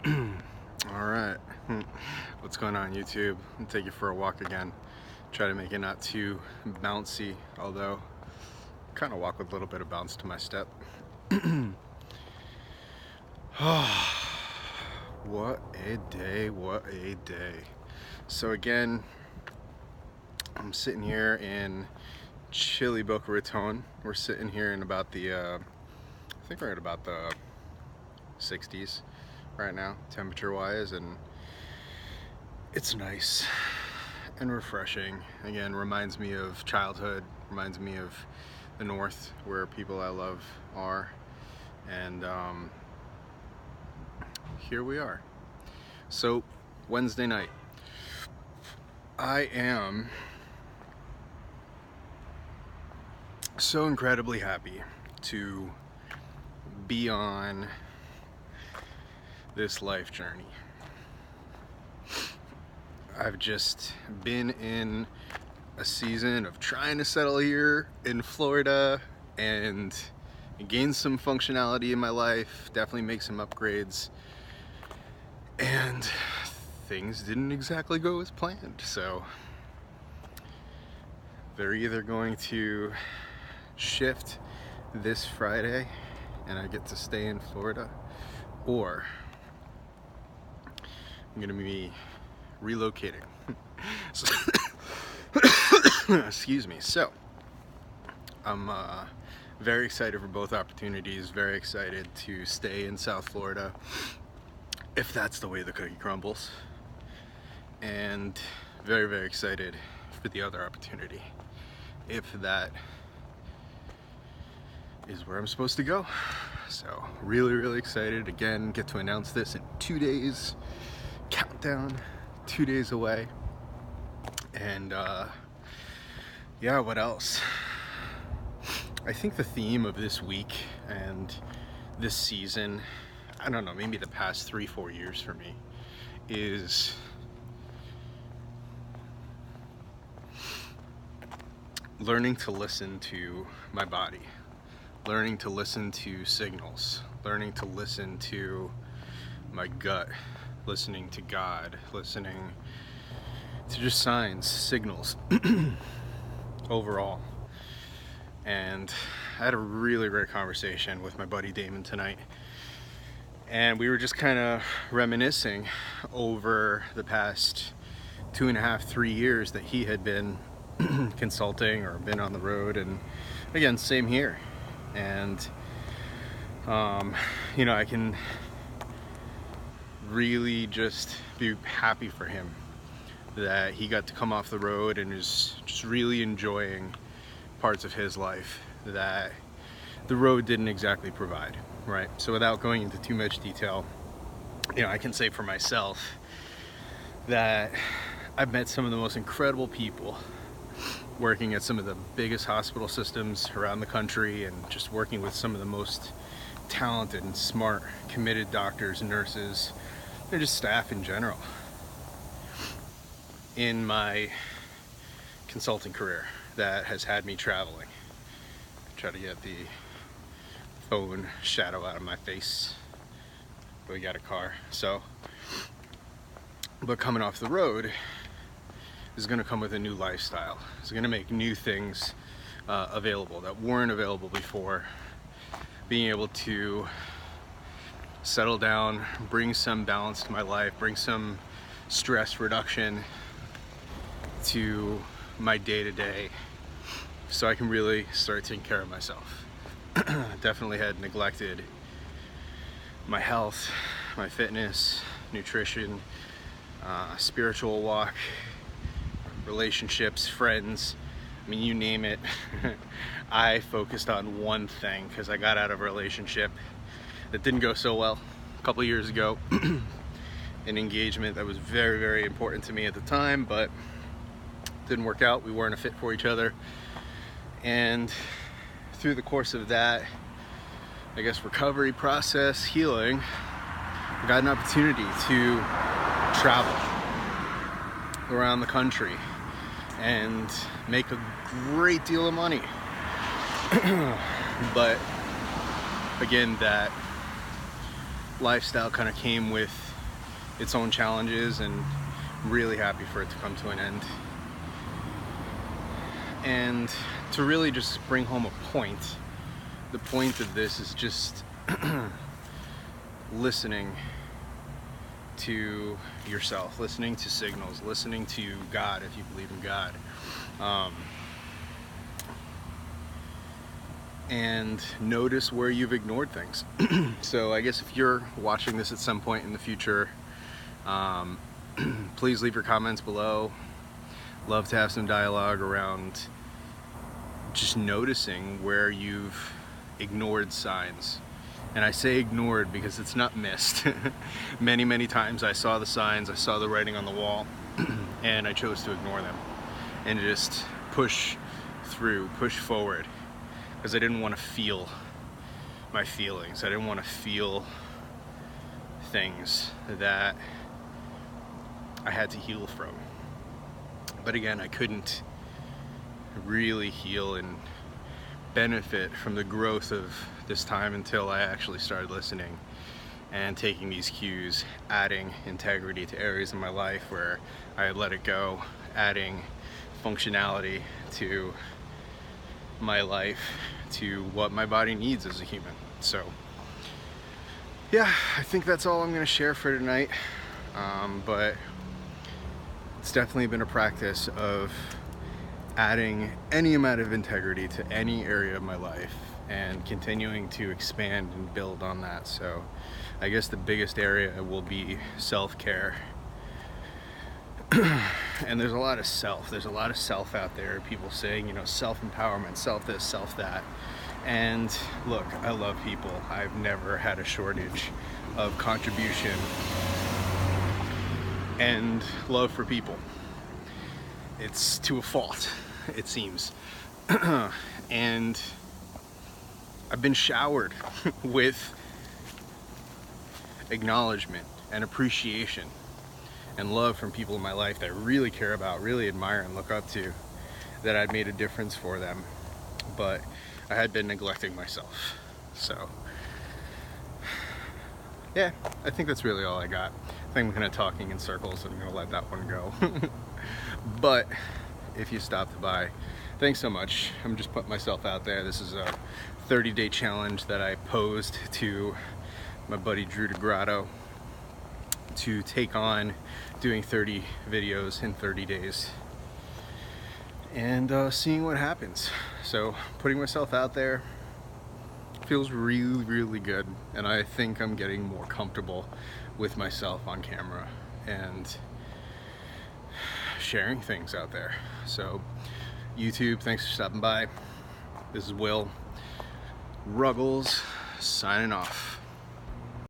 All right, what's going on YouTube? I'll take you for a walk again. Try to make it not too bouncy, although kind of walk with a little bit of bounce to my step. What a day, what a day. So again, I'm sitting here in chilly Boca Raton. We're sitting here in about the, I think we're at about the 60s right now, temperature wise, and it's nice and refreshing. Again, reminds me of childhood, reminds me of the north where people I love are, and here we are. So Wednesday night, I am so incredibly happy to be on this life journey. I've just been in a season of trying to settle here in Florida and gain some functionality in my life, definitely make some upgrades, and things didn't exactly go as planned. So they're either going to shift this Friday and I get to stay in Florida, or I'm gonna be relocating. So, excuse me. So I'm very excited for both opportunities, very excited to stay in South Florida if that's the way the cookie crumbles, and very, very excited for the other opportunity if that is where I'm supposed to go. So really, really excited. Again, get to announce this in 2 days. Countdown, 2 days away. And yeah, what else? I think the theme of this week and this season, I don't know, maybe the past 3-4 years for me, is learning to listen to my body, learning to listen to signals, learning to listen to my gut, listening to God, listening to just signs, signals overall. And I had a really great conversation with my buddy Damon tonight, and we were just kind of reminiscing over the past 2.5-3 years that he had been consulting or been on the road, and again, same here. And you know, I can really just be happy for him that he got to come off the road and is just really enjoying parts of his life that the road didn't exactly provide, right? So without going into too much detail, you know, I can say for myself that I've met some of the most incredible people working at some of the biggest hospital systems around the country, and just working with some of the most talented and smart, committed doctors and nurses, and just staff in general in my consulting career that has had me traveling. Try to get the phone shadow out of my face. We got a car. So, but coming off the road is going to come with a new lifestyle. It's going to make new things available that weren't available before. Being able to settle down, bring some balance to my life, bring some stress reduction to my day-to-day, so I can really start taking care of myself. Definitely had neglected my health, my fitness, nutrition, spiritual walk, relationships, friends, I mean, you name it. I focused on one thing because I got out of a relationship that didn't go so well a couple years ago. An engagement that was very, very important to me at the time, but didn't work out. We weren't a fit for each other. And through the course of that, I guess, recovery process, healing, I got an opportunity to travel around the country and make a great deal of money. But again, that lifestyle kind of came with its own challenges, and I'm really happy for it to come to an end. And to really just bring home a point, the point of this is just listening to yourself, listening to signals, listening to God if you believe in God. And notice where you've ignored things. So I guess if you're watching this at some point in the future, please leave your comments below. Love to have some dialogue around just noticing where you've ignored signs. And I say ignored because it's not missed. Many times I saw the signs, I saw the writing on the wall, and I chose to ignore them and just push through, push forward, because I didn't want to feel my feelings. I didn't want to feel things that I had to heal from. But again, I couldn't really heal and benefit from the growth of this time until I actually started listening and taking these cues, adding integrity to areas in my life where I had let it go, adding functionality to my life, to what my body needs as a human. So yeah, I think that's all I'm going to share for tonight. But it's definitely been a practice of adding any amount of integrity to any area of my life and continuing to expand and build on that. So I guess the biggest area will be self-care. And there's a lot of self out there, people saying, you know, self-empowerment, self this, self that. And look, I love people. I've never had a shortage of contribution and love for people. It's to a fault, it seems. And I've been showered with acknowledgement and appreciation and love from people in my life that I really care about, really admire and look up to, that I'd made a difference for them. But I had been neglecting myself. So yeah, I think that's really all I got. I think I'm kind of talking in circles, and I'm gonna let that one go. But if you stopped by, thanks so much. I'm just putting myself out there. This is a 30-day challenge that I posed to my buddy Drew DeGrotto to take on doing 30 videos in 30 days and seeing what happens. So putting myself out there feels really good, and I think I'm getting more comfortable with myself on camera and sharing things out there. So YouTube, thanks for stopping by. This is Will Ruggles signing off.